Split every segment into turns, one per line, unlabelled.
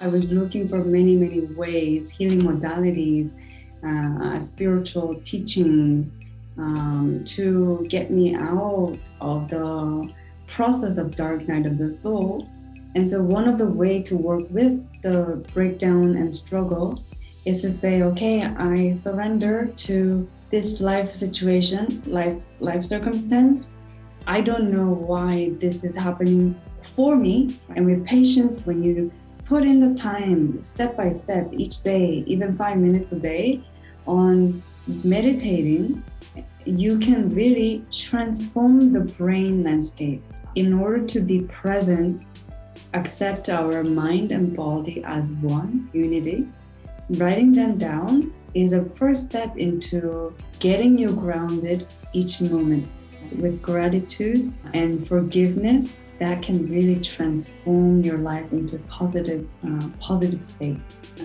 I was looking for many, many ways, healing modalities, spiritual teachings to get me out of the process of dark night of the soul. And so one of the way to work with the breakdown and struggle is to say, okay, I surrender to this life situation, life circumstance. I don't know why this is happening for me. And with patience, when you put in the time, step by step, each day, even 5 minutes a day on meditating, you can really transform the brain landscape. In order to be present, accept our mind and body as one unity. Writing them down is a first step into getting you grounded each moment. With gratitude and forgiveness, that can really transform your life into positive state.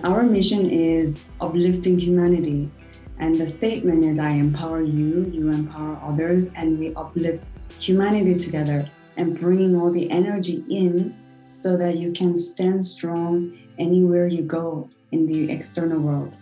Our mission is uplifting humanity, and the statement is, I empower you, you empower others, and we uplift humanity together, and bringing all the energy in so that you can stand strong anywhere you go in the external world.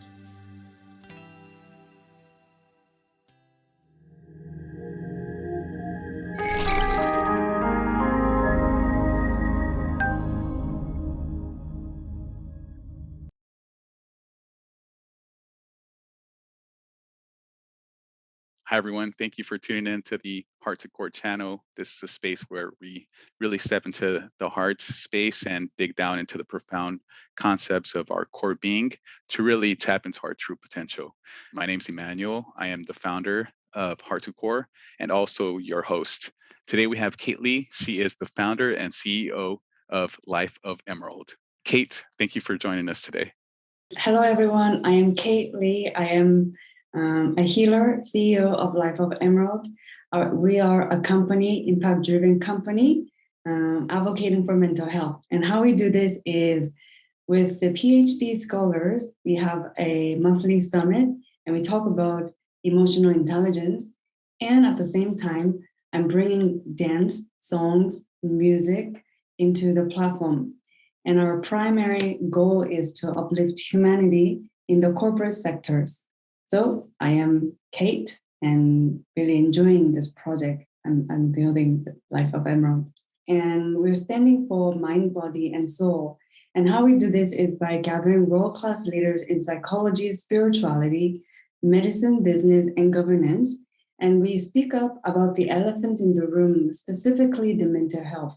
Hi, everyone. Thank you for tuning in to the Heart to Core channel. This is a space where we really step into the heart space and dig down into the profound concepts of our core being to really tap into our true potential. My name is Emanuel. I am the founder of Heart to Core and also your host. Today we have Kate Lee. She is the founder and CEO of Life of Emerald. Kate, thank you for joining us today.
Hello, everyone. I am Kate Lee. I am a healer, CEO of Life of Emerald. We are a company, impact-driven company, advocating for mental health. And how we do this is with the PhD scholars, we have a monthly summit and we talk about emotional intelligence. And at the same time, I'm bringing dance, songs, music into the platform. And our primary goal is to uplift humanity in the corporate sectors. So I am Kate and really enjoying this project and building the Life of Emerald. And we're standing for mind, body, and soul. And how we do this is by gathering world-class leaders in psychology, spirituality, medicine, business, and governance. And we speak up about the elephant in the room, specifically the mental health.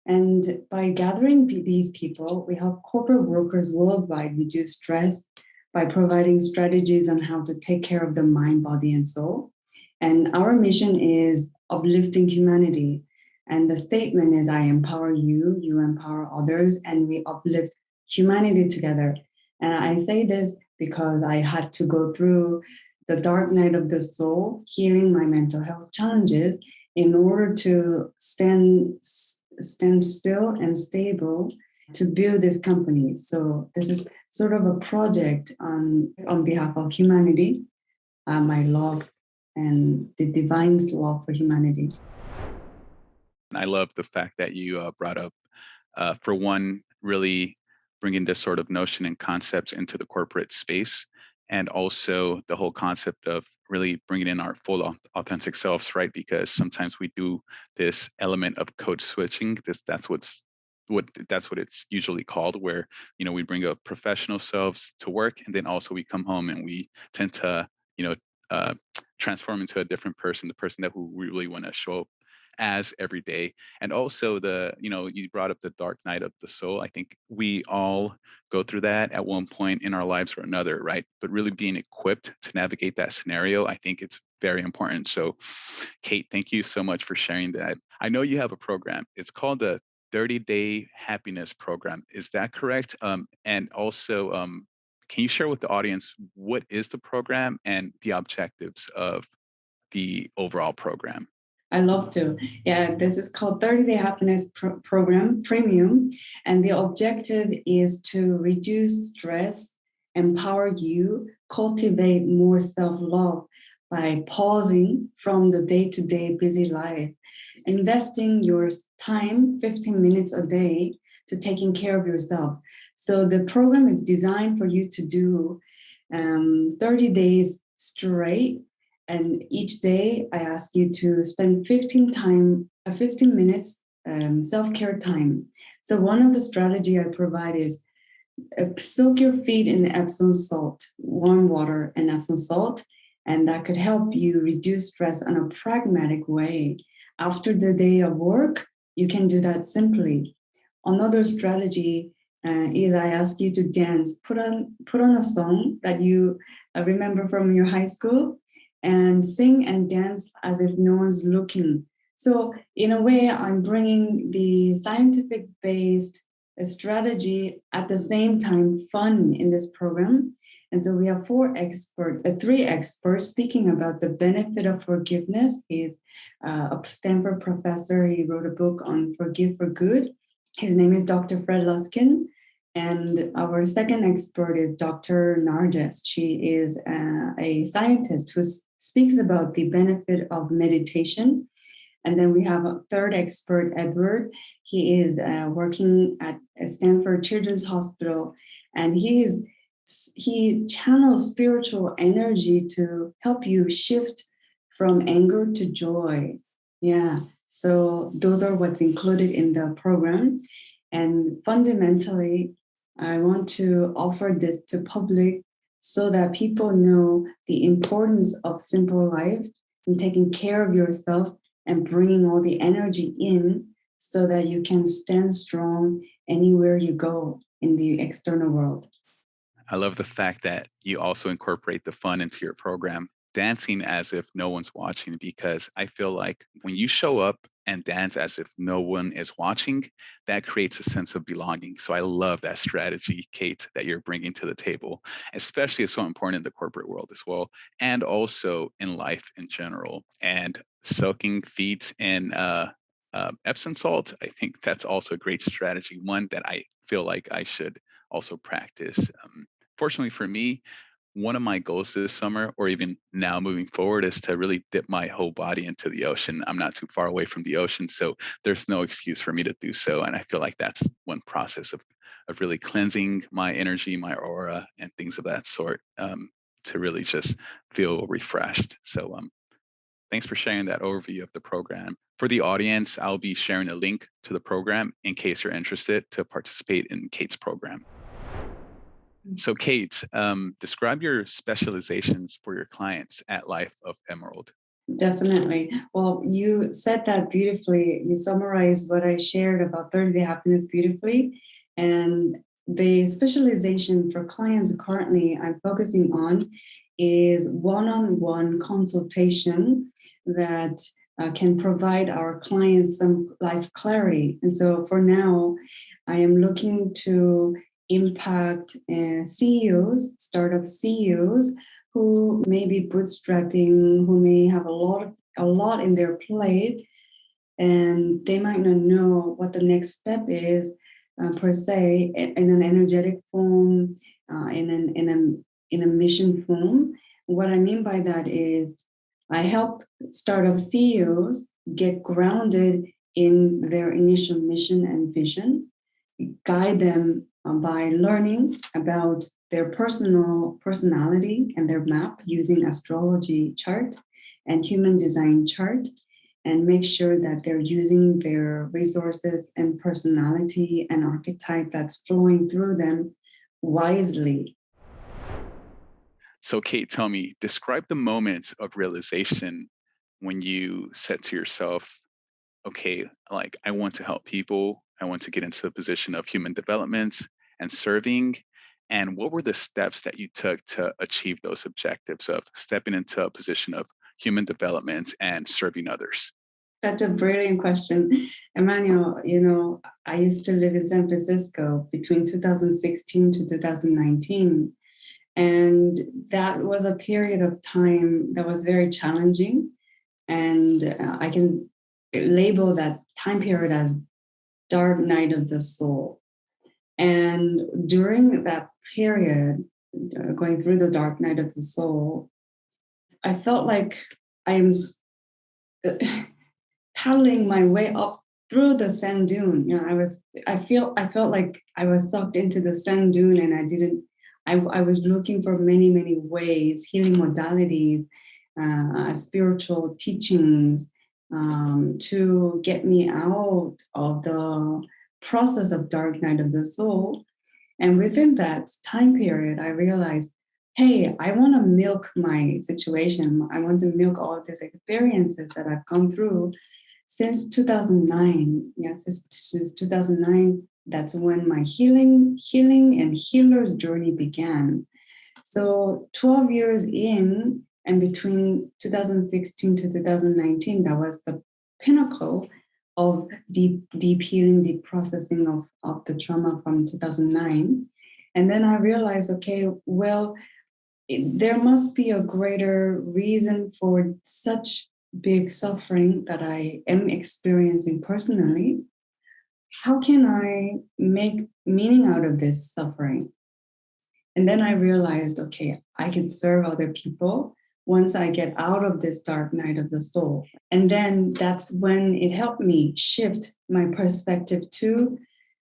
And by gathering these people, we help corporate workers worldwide reduce stress by providing strategies on how to take care of the mind, body, and soul. And our mission is uplifting humanity. And the statement is, I empower you, you empower others, and we uplift humanity together. And I say this because I had to go through the dark night of the soul, healing my mental health challenges in order to stand still and stable to build this company. So this is sort of a project on behalf of humanity, my love and the divine's love for humanity.
I love the fact that you brought up, for one, really bringing this sort of notion and concepts into the corporate space, and also the whole concept of really bringing in our full authentic selves, right? Because sometimes we do this element of code switching. That's what it's usually called, where we bring up professional selves to work, and then also we come home and we tend to transform into a different person, the person that who we really want to show up as every day. And also you brought up the dark night of the soul. I think we all go through that at one point in our lives or another, right? But really being equipped to navigate that scenario, I think it's very important. So Kate, thank you so much for sharing that. I know you have a program. It's called the 30-Day Happiness Program. Is that correct? And also, can you share with the audience what is the program and the objectives of the overall program?
I love to. Yeah, this is called 30-Day Happiness Program Premium. And the objective is to reduce stress, empower you, cultivate more self-love by pausing from the day-to-day busy life, investing your time, 15 minutes a day, to taking care of yourself. So the program is designed for you to do 30 days straight. And each day I ask you to spend 15 minutes self-care time. So one of the strategy I provide is soak your feet in Epsom salt, warm water and Epsom salt, and that could help you reduce stress in a pragmatic way. After the day of work, you can do that simply. Another strategy is I ask you to dance. Put on a song that you remember from your high school, and sing and dance as if no one's looking. So in a way, I'm bringing the scientific-based strategy at the same time fun in this program. And so we have three experts speaking about the benefit of forgiveness. He's a Stanford professor. He wrote a book on Forgive for Good. His name is Dr. Fred Luskin. And our second expert is Dr. Narges. She is a scientist who speaks about the benefit of meditation. And then we have a third expert, Edward. He is working at Stanford Children's Hospital, and he channels spiritual energy to help you shift from anger to joy. Yeah, so those are what's included in the program. And fundamentally, I want to offer this to public so that people know the importance of simple life and taking care of yourself and bringing all the energy in so that you can stand strong anywhere you go in the external world.
I love the fact that you also incorporate the fun into your program, dancing as if no one's watching, because I feel like when you show up and dance as if no one is watching, that creates a sense of belonging. So I love that strategy, Kate, that you're bringing to the table, especially it's so important in the corporate world as well, and also in life in general. And soaking feet in Epsom salt, I think that's also a great strategy, one that I feel like I should also practice. Fortunately for me, one of my goals this summer, or even now moving forward, is to really dip my whole body into the ocean. I'm not too far away from the ocean, so there's no excuse for me to do so. And I feel like that's one process of really cleansing my energy, my aura, and things of that sort, to really just feel refreshed. So thanks for sharing that overview of the program. For the audience, I'll be sharing a link to the program in case you're interested to participate in Kate's program. So Kate, describe your specializations for your clients at Life of Emerald.
Definitely. Well, you said that beautifully. You summarized what I shared about 30-day happiness beautifully. And the specialization for clients currently I'm focusing on is one-on-one consultation that can provide our clients some life clarity. And so for now, I am looking to impact CEOs, startup CEOs, who may be bootstrapping, who may have a lot in their plate, and they might not know what the next step is per se in an energetic form, in a mission form. What I mean by that is I help startup CEOs get grounded in their initial mission and vision, guide them by learning about their personality and their map using astrology chart and human design chart, and make sure that they're using their resources and personality and archetype that's flowing through them wisely.
So Kate, tell me, describe the moment of realization when you said to yourself, okay, like I want to help people. I want to get into the position of human development and serving. And what were the steps that you took to achieve those objectives of stepping into a position of human development and serving others?
That's a brilliant question. Emanuel, I used to live in San Francisco between 2016 to 2019. And that was a period of time that was very challenging. And I can label that time period as dark night of the soul. And during that period, going through the dark night of the soul, I felt like I'm paddling my way up through the sand dune. I felt like I was sucked into the sand dune, and I was looking for many, many ways, healing modalities, spiritual teachings, to get me out of the process of dark night of the soul. And within that time period, I realized, hey, I want to milk my situation. I want to milk all of these experiences that I've gone through since 2009. Yeah, since 2009, that's when my healing and healer's journey began. So 12 years in, and between 2016 to 2019, that was the pinnacle of deep healing, deep processing of the trauma from 2009. And then I realized, okay, well, there must be a greater reason for such big suffering that I am experiencing personally. How can I make meaning out of this suffering? And then I realized, okay, I can serve other people once I get out of this dark night of the soul. And then that's when it helped me shift my perspective to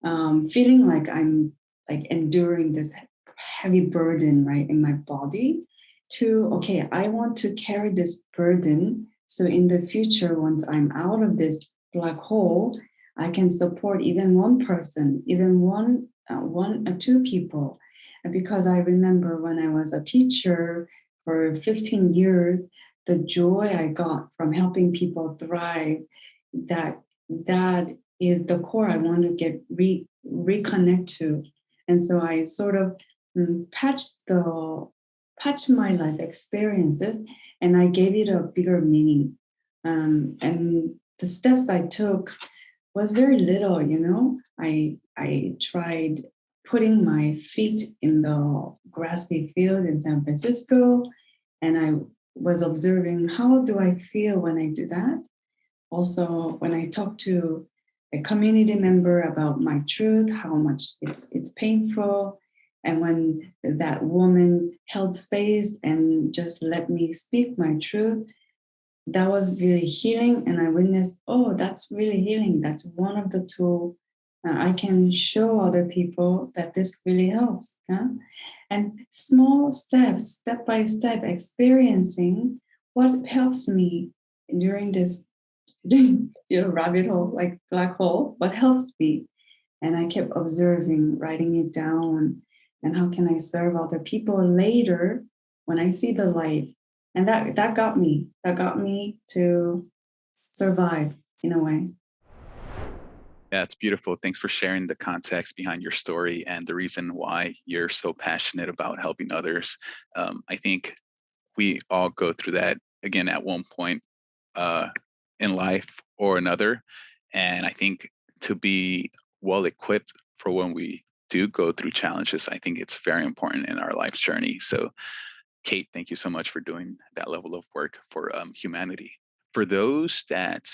feeling like I'm like enduring this heavy burden, right, in my body, to, okay, I want to carry this burden. So in the future, once I'm out of this black hole, I can support even one person, even one or two people. Because I remember when I was a teacher for 15 years, the joy I got from helping people thrive, that is the core I want to get reconnect to. And so I sort of patched my life experiences, and I gave it a bigger meaning. And the steps I took was very little, I tried putting my feet in the grassy field in San Francisco, and I was observing, how do I feel when I do that? Also, when I talk to a community member about my truth, how much it's painful. And when that woman held space and just let me speak my truth, that was really healing. And I witnessed, oh, that's really healing. That's one of the tools I can show other people that this really helps. Yeah? And small steps, step by step, experiencing what helps me during this rabbit hole, like black hole, what helps me. And I kept observing, writing it down, and how can I serve other people later when I see the light. And that got me. That got me to survive in a way.
Yeah, it's beautiful. Thanks for sharing the context behind your story and the reason why you're so passionate about helping others. I think we all go through that again at one point in life or another. And I think to be well equipped for when we do go through challenges, I think it's very important in our life's journey. So, Kate, thank you so much for doing that level of work for humanity. For those that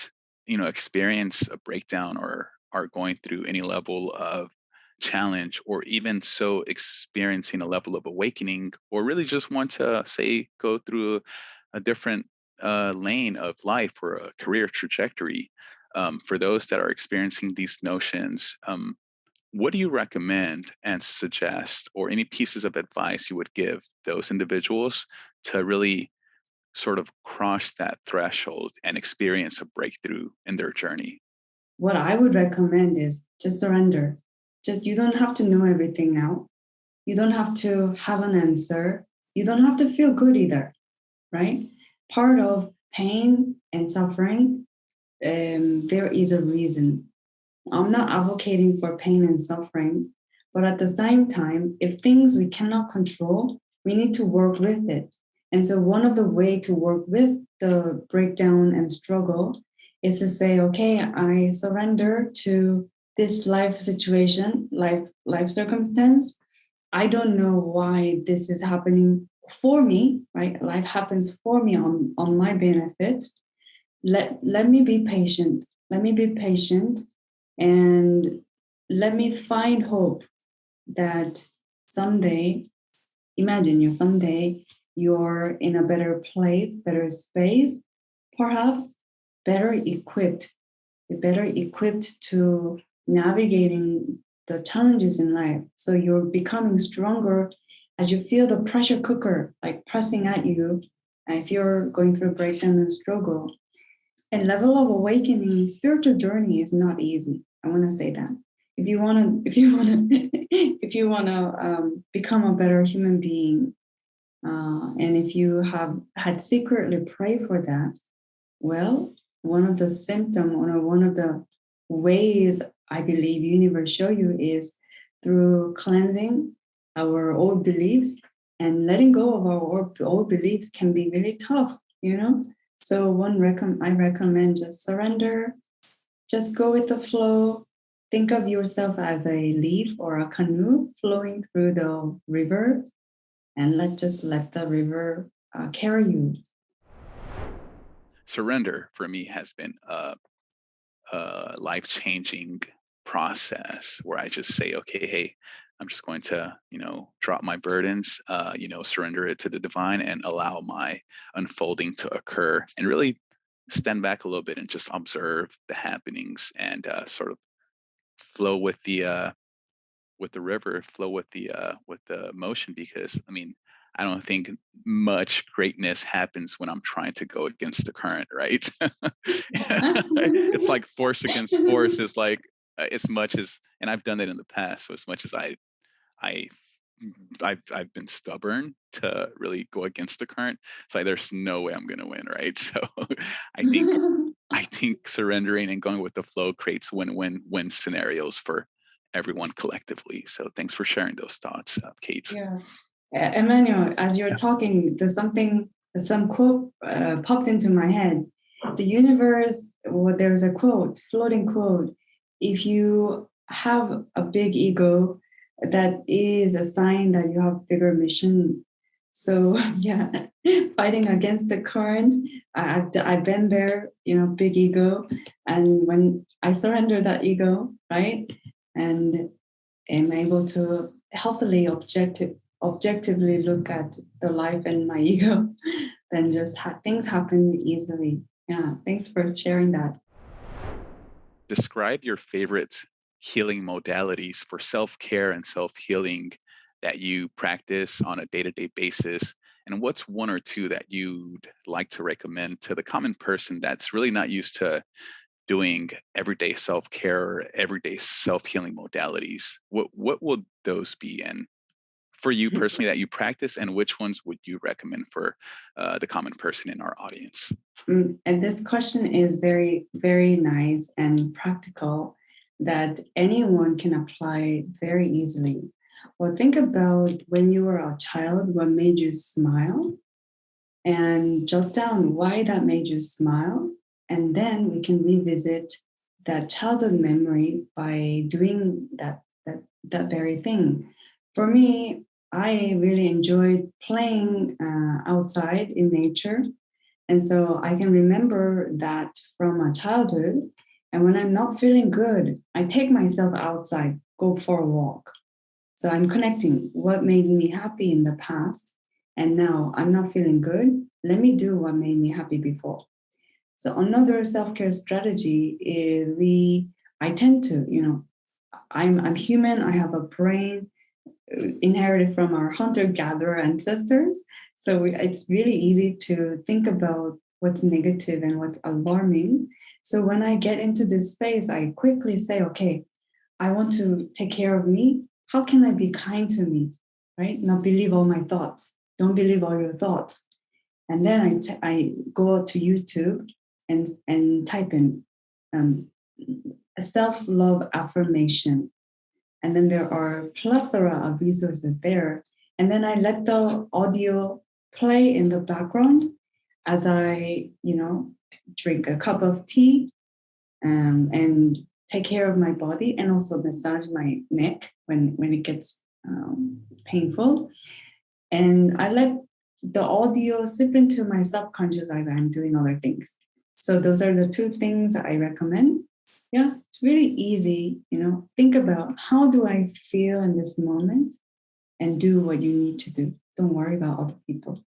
experience a breakdown or are going through any level of challenge, or even so experiencing a level of awakening, or really just want to say go through a different lane of life or a career trajectory, for those that are experiencing these notions, what do you recommend and suggest, or any pieces of advice you would give those individuals to really sort of cross that threshold and experience a breakthrough in their journey?
What I would recommend is just surrender. Just, you don't have to know everything now. You don't have to have an answer. You don't have to feel good either, right? Part of pain and suffering, there is a reason. I'm not advocating for pain and suffering, but at the same time, if things we cannot control, we need to work with it. And so one of the way to work with the breakdown and struggle is to say, okay, I surrender to this life situation, life circumstance. I don't know why this is happening for me, right? Life happens for me on my benefit. Let me be patient. Let me be patient, and let me find hope that someday, imagine someday you're in a better place, better space, perhaps better equipped you're better equipped to navigating the challenges in life. So you're becoming stronger as you feel the pressure cooker like pressing at you. If you're going through breakdown and struggle, and level of awakening, spiritual journey is not easy. I want to say that. If you want to become a better human being, and if you have had secretly prayed for that, well, one of the symptoms or one of the ways I believe universe show you is through cleansing our old beliefs, and letting go of our old beliefs can be really tough, So I recommend just surrender, just go with the flow. Think of yourself as a leaf or a canoe flowing through the river, and let the river carry you.
Surrender for me has been a life-changing process where I just say, okay, hey, I'm just going to, drop my burdens, surrender it to the divine and allow my unfolding to occur, and really stand back a little bit and just observe the happenings, and sort of flow with the river, flow with the motion, because I don't think much greatness happens when I'm trying to go against the current, right? It's like force against force. Is like as much as, and I've done it in the past. So as much as I I've been stubborn to really go against the current, it's like there's no way I'm gonna win, right? So I think surrendering and going with the flow creates win-win-win scenarios for everyone collectively. So thanks for sharing those thoughts, Kate.
Yeah. Emanuel, as you're talking, some quote popped into my head. The universe, there's a quote, floating quote. If you have a big ego, that is a sign that you have bigger mission. So yeah, fighting against the current. I've been there, big ego, and when I surrender that ego, right, and am able to healthily objectively look at the life and my ego, then just things happen easily. Yeah, thanks for sharing that.
Describe your favorite healing modalities for self-care and self-healing that you practice on a day-to-day basis, and what's one or two that you'd like to recommend to the common person that's really not used to doing everyday self-care or everyday self-healing modalities? What would those be, and for you personally, that you practice, and which ones would you recommend for the common person in our audience?
And this question is very, very nice and practical, that anyone can apply very easily. Well, think about when you were a child, what made you smile, and jot down why that made you smile. And then we can revisit that childhood memory by doing that very thing. For me, I really enjoyed playing outside in nature. And so I can remember that from my childhood. And when I'm not feeling good, I take myself outside, go for a walk. So I'm connecting what made me happy in the past. And now I'm not feeling good. Let me do what made me happy before. So another self-care strategy is I tend to, I'm human. I have a brain inherited from our hunter-gatherer ancestors. So it's really easy to think about what's negative and what's alarming. So when I get into this space, I quickly say, okay, I want to take care of me. How can I be kind to me, right? Not believe all my thoughts. Don't believe all your thoughts. And then I go to YouTube and type in a self-love affirmation. And then there are a plethora of resources there. And then I let the audio play in the background as I, drink a cup of tea, and take care of my body, and also massage my neck when it gets painful. And I let the audio sip into my subconscious as I'm doing other things. So those are the two things that I recommend. Yeah, it's really easy, think about how do I feel in this moment, and do what you need to do. Don't worry about other people.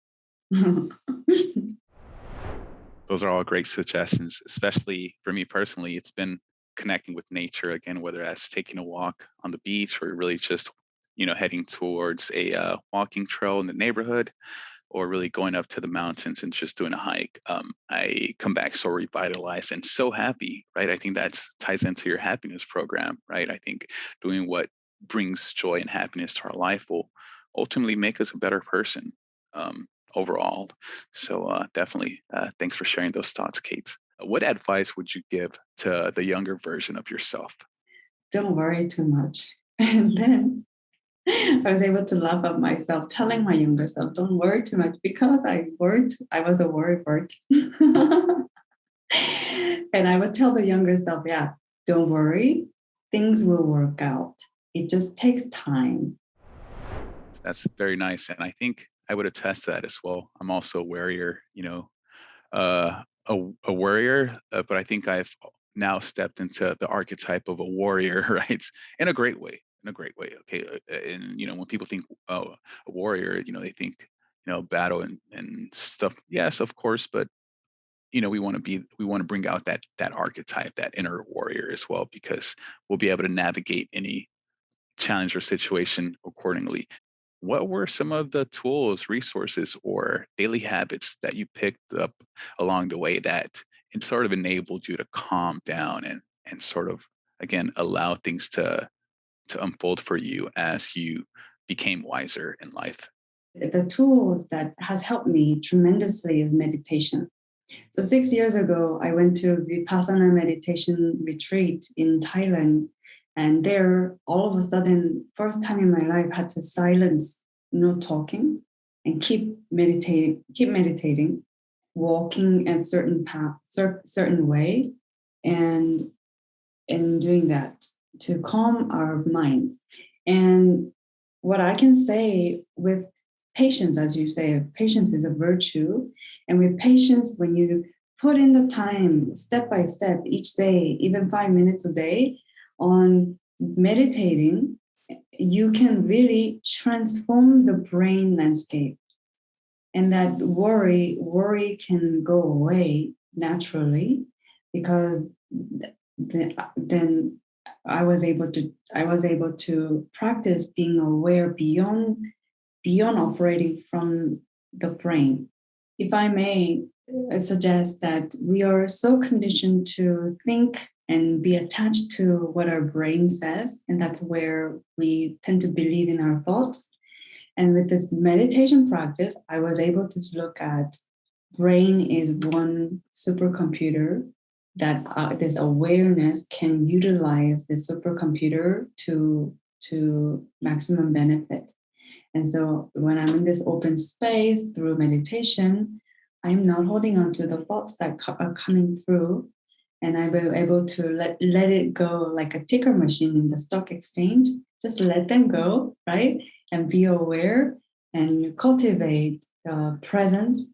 Those are all great suggestions, especially for me personally. It's been connecting with nature again, whether that's taking a walk on the beach or really just, heading towards a walking trail in the neighborhood, or really going up to the mountains and just doing a hike. I come back so revitalized and so happy, right? I think that ties into your happiness program, right? I think doing what brings joy and happiness to our life will ultimately make us a better person overall. So definitely, thanks for sharing those thoughts, Kate. What advice would you give to the younger version of yourself?
Don't worry too much. And then I was able to laugh at myself, telling my younger self, don't worry too much, because I was a worry bird. And I would tell the younger self, yeah, don't worry, things will work out. It just takes time.
That's very nice. And I think I would attest to that as well. I'm also a warrior, uh, a warrior, but I think I've now stepped into the archetype of a warrior, right? In a great way, in a great way. Okay. And, when people think, oh, a warrior, they think, battle and stuff. Yes, of course. But, we want to bring out that archetype, that inner warrior as well, because we'll be able to navigate any challenge or situation accordingly. What were some of the tools, resources, or daily habits that you picked up along the way that it sort of enabled you to calm down and sort of again allow things to unfold for you as you became wiser in life?
The tools that has helped me tremendously is meditation. So 6 years ago, I went to Vipassana meditation retreat in Thailand. And there, all of a sudden, first time in my life, had to silence, no talking, and keep meditating, walking at certain path, certain way, and doing that to calm our mind. And what I can say with patience, as you say, patience is a virtue. And with patience, when you put in the time, step by step, each day, even 5 minutes a day, on meditating, you can really transform the brain landscape. And that worry can go away naturally, because then I was able to practice being aware beyond operating from the brain. If I may suggest that we are so conditioned to think and be attached to what our brain says, and that's where we tend to believe in our thoughts. And with this meditation practice, I was able to look at brain is one supercomputer that this awareness can utilize the supercomputer to maximum benefit. And so when I'm in this open space through meditation, I'm not holding on to the thoughts that are coming through. And I'm able to let it go like a ticker machine in the stock exchange. Just let them go, right? And be aware and cultivate presence.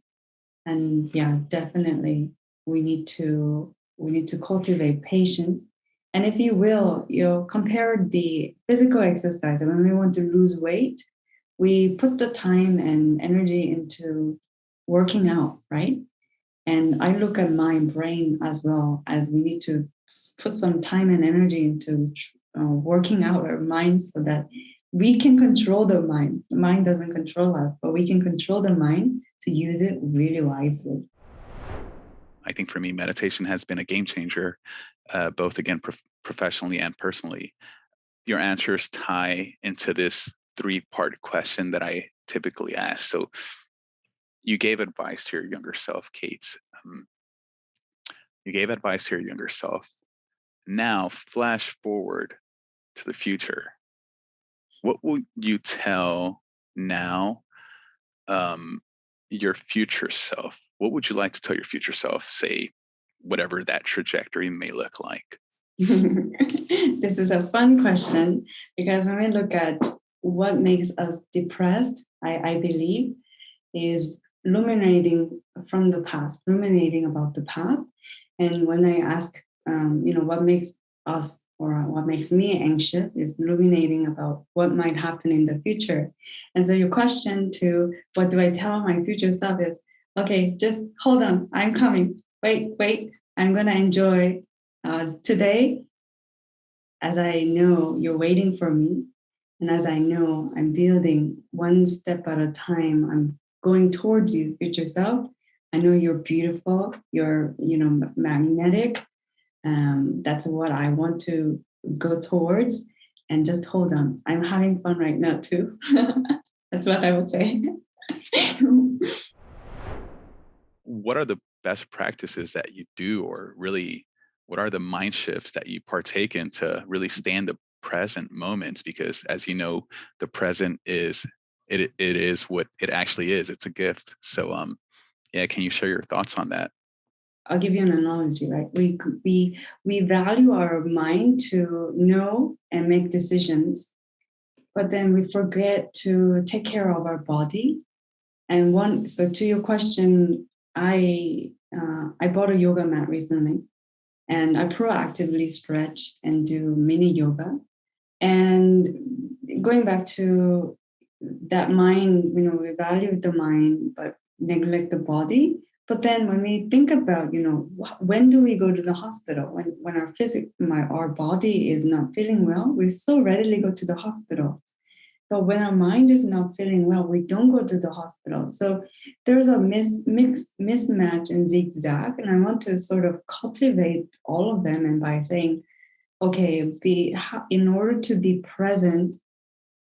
And yeah, definitely we need to cultivate patience. And if you will, compare the physical exercise. When we want to lose weight, we put the time and energy into working out, right? And I look at my brain as well, as we need to put some time and energy into working out our mind, so that we can control the mind. The mind doesn't control us, but we can control the mind to use it really wisely.
I think for me, meditation has been a game changer, both again professionally and personally. Your answers tie into this three-part question that I typically ask. So you gave advice to your younger self, Kate. Um, you gave advice to your younger self. Now, flash forward to the future. What will you tell now your future self? What would you like to tell your future self, say, whatever that trajectory may look like?
This is a fun question, because when we look at what makes us depressed, I believe, is ruminating from the past, ruminating about the past. And when I ask, what makes us or what makes me anxious, is ruminating about what might happen in the future. And so your question to what do I tell my future self is, okay, just hold on, I'm coming. wait. I'm going to enjoy today, as I know you're waiting for me. And as I know I'm building one step at a time, I'm going towards you, future self. I know you're beautiful, you're, magnetic. That's what I want to go towards. And just hold on. I'm having fun right now too. That's what I would say.
What are the best practices that you do, or really, what are the mind shifts that you partake in to really stay in the present moments? Because as you know, the present is it is what it actually is. It's a gift. So yeah, can you share your thoughts on that?
I'll give you an analogy, right? We value our mind to know and make decisions, but then we forget to take care of our body. And so to your question, I bought a yoga mat recently, and I proactively stretch and do mini yoga. And going back to that mind, we value the mind, but neglect the body. But then when we think about, when do we go to the hospital? When our body is not feeling well, we so readily go to the hospital. But when our mind is not feeling well, we don't go to the hospital. So there's a mismatch and zigzag. And I want to sort of cultivate all of them. And by saying, okay, in order to be present,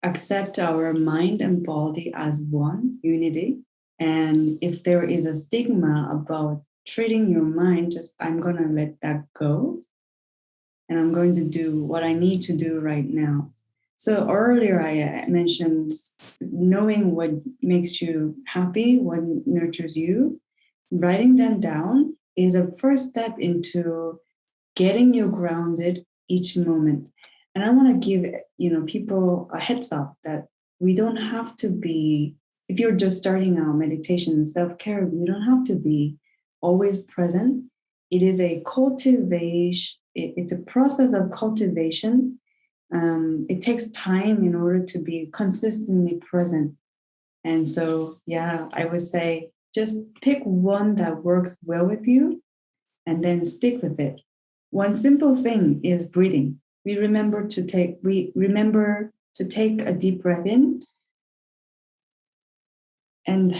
accept our mind and body as one unity. And if there is a stigma about treating your mind, just I'm going to let that go. And I'm going to do what I need to do right now. So earlier I mentioned knowing what makes you happy, what nurtures you. Writing them down is a first step into getting you grounded each moment. And I want to give people a heads up that we don't have to be, if you're just starting out meditation and self-care, you don't have to be always present. It is a cultivation, it's a process of cultivation. It takes time in order to be consistently present. And so, yeah, I would say just pick one that works well with you and then stick with it. One simple thing is breathing. We remember to take a deep breath in and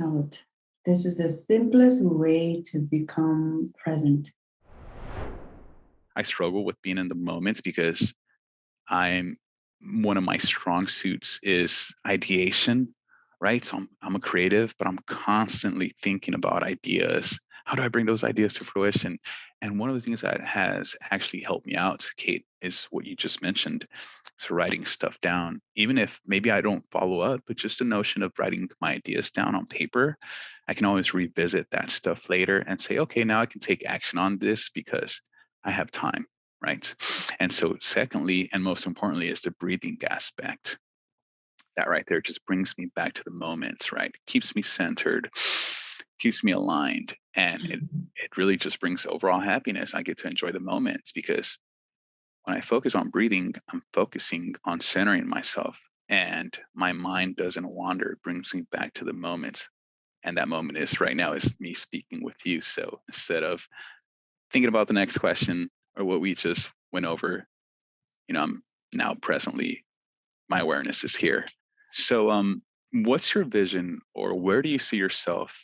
out. This is the simplest way to become present.
I struggle with being in the moments because I'm one of my strong suits is ideation, right? So I'm a creative, but I'm constantly thinking about ideas. How do I bring those ideas to fruition? And one of the things that has actually helped me out, Kate, is what you just mentioned. So writing stuff down, even if maybe I don't follow up, but just the notion of writing my ideas down on paper, I can always revisit that stuff later and say, okay, now I can take action on this because I have time, right? And so, secondly, and most importantly, is the breathing aspect. That right there just brings me back to the moments, right? Keeps me centered, keeps me aligned, and it really just brings overall happiness. I get to enjoy the moments because when I focus on breathing, I'm focusing on centering myself, and my mind doesn't wander. It brings me back to the moment. And that moment is right now is me speaking with you. So instead of thinking about the next question or what we just went over, I'm now presently, my awareness is here. So, what's your vision, or where do you see yourself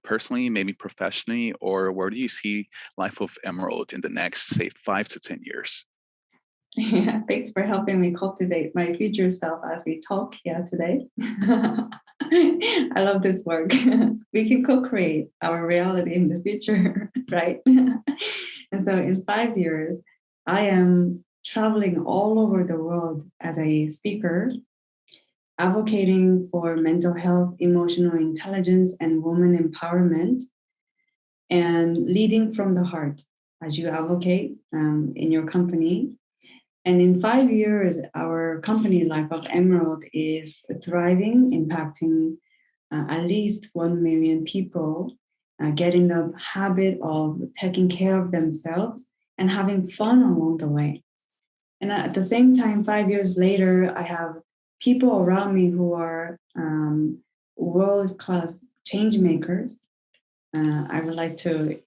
personally, maybe professionally, or where do you see Life of Emerald in the next, say, 5 to 10 years?
Yeah, thanks for helping me cultivate my future self as we talk here today. I love this work. We can co-create our reality in the future, right? And so in 5 years, I am traveling all over the world as a speaker, advocating for mental health, emotional intelligence, and woman empowerment, and leading from the heart as you advocate in your company. And in 5 years, our company, Life of Emerald, is thriving, impacting at least 1 million people, getting the habit of taking care of themselves and having fun along the way. And at the same time, 5 years later, I have people around me who are world class change makers. I would like to,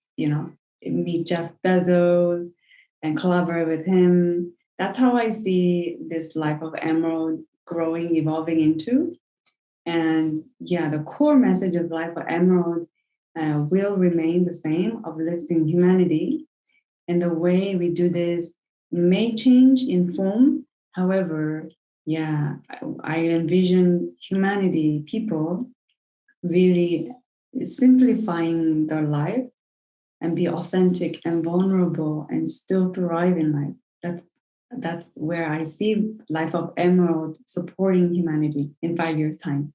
meet Jeff Bezos and collaborate with him. That's how I see this life of Emerald growing, evolving into. And yeah, the core message of Life of Emerald will remain the same, uplifting humanity. And the way we do this may change in form. However, yeah, I envision humanity, people really simplifying their life and be authentic and vulnerable and still thrive in life. That's where I see Life of Emerald supporting humanity in 5 years' time.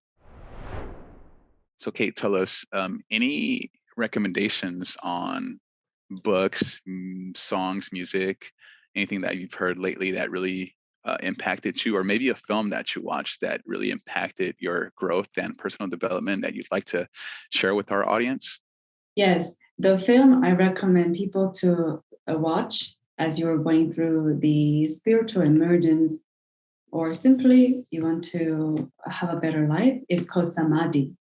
So, Kate, tell us any recommendations on books, songs, music, anything that you've heard lately that really impacted you, or maybe a film that you watched that really impacted your growth and personal development that you'd like to share with our audience?
Yes, the film I recommend people to watch as you're going through the spiritual emergence, or simply you want to have a better life, is called Samadhi.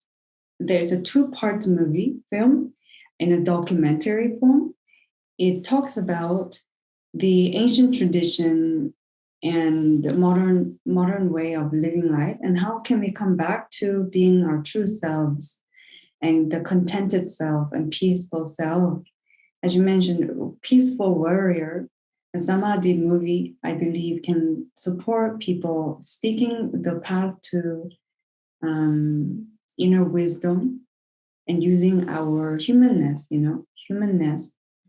There's a two-part movie film in a documentary form. It talks about the ancient tradition and the modern way of living life, and how can we come back to being our true selves and the contented self and peaceful self. As you mentioned, peaceful warrior. The Samadhi movie, I believe, can support people seeking the path to inner wisdom and using our humanness,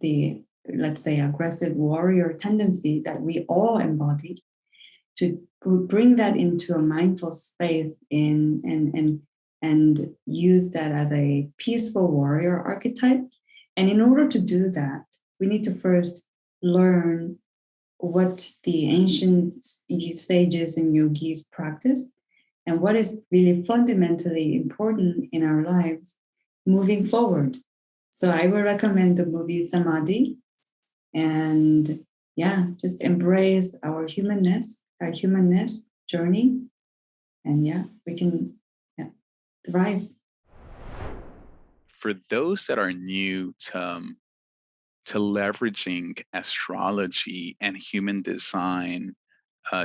the, let's say, aggressive warrior tendency that we all embody, to bring that into a mindful space and use that as a peaceful warrior archetype. And in order to do that, we need to first learn what the ancient sages and yogis practice and what is really fundamentally important in our lives moving forward. So I would recommend the movie Samadhi, and yeah, just embrace our humanness journey, and yeah, we can thrive.
For those that are new to leveraging astrology and human design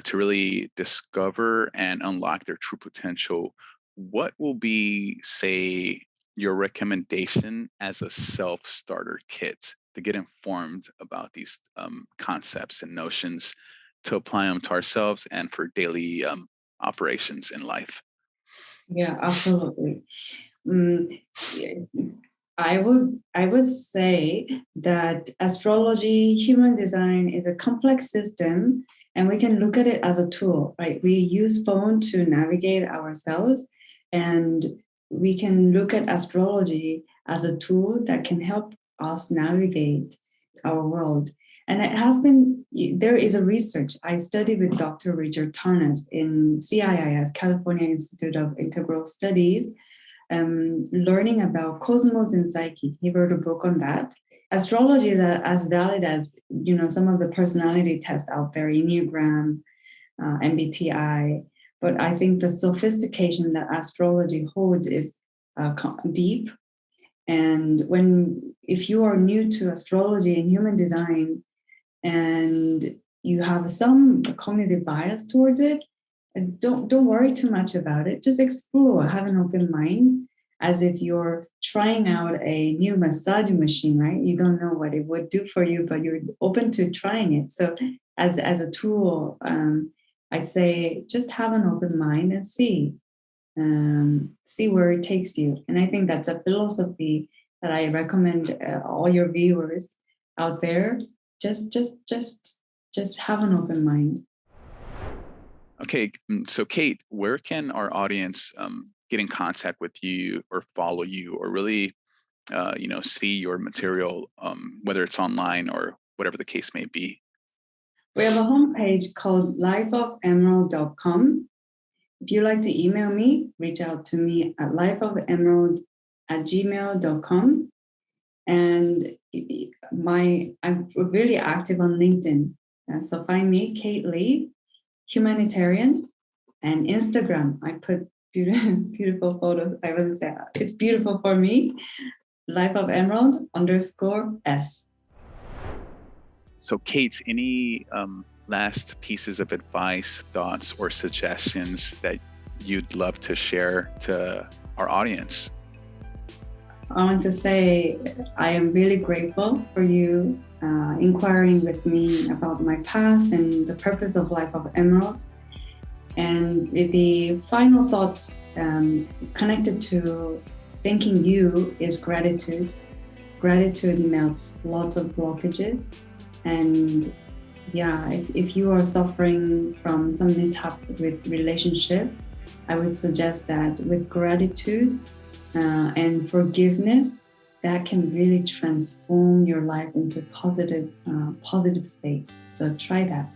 to really discover and unlock their true potential, what will be, say, your recommendation as a self-starter kit to get informed about these concepts and notions, to apply them to ourselves and for daily operations in life?
Yeah, absolutely. Mm, I would say that astrology, human design is a complex system, and we can look at it as a tool, right? We use phone to navigate ourselves, and we can look at astrology as a tool that can help us navigate our world. And there is a research. I studied with Dr. Richard Tarnas in CIIS, California Institute of Integral Studies, learning about cosmos and psyche. He wrote a book on that. Astrology is as valid as some of the personality tests out there, Enneagram, MBTI. But I think the sophistication that astrology holds is deep. And if you are new to astrology and human design, and you have some cognitive bias towards it, don't worry too much about it. Just explore, have an open mind, as if you're trying out a new massage machine, right? You don't know what it would do for you, but you're open to trying it. So as a tool, I'd say just have an open mind and see where it takes you. And I think that's a philosophy that I recommend all your viewers out there. Just have an open mind.
Okay, so Kate, where can our audience get in contact with you or follow you, or really, see your material, whether it's online or whatever the case may be?
We have a homepage called lifeofemerald.com. If you'd like to email me, reach out to me at lifeofemerald@gmail.com. And I'm really active on LinkedIn. So find me, Kate Lee, humanitarian, and Instagram. I put beautiful photos. I wouldn't say it's beautiful for me. lifeofemerald_S.
So, Kate, any last pieces of advice, thoughts, or suggestions that you'd love to share to our audience?
I want to say I am really grateful for you inquiring with me about my path and the purpose of Life of Emerald. And the final thoughts connected to thanking you is gratitude. Gratitude melts lots of blockages. And yeah, if you are suffering from some mishaps with relationship, I would suggest that with gratitude and forgiveness, that can really transform your life into positive state. So try that.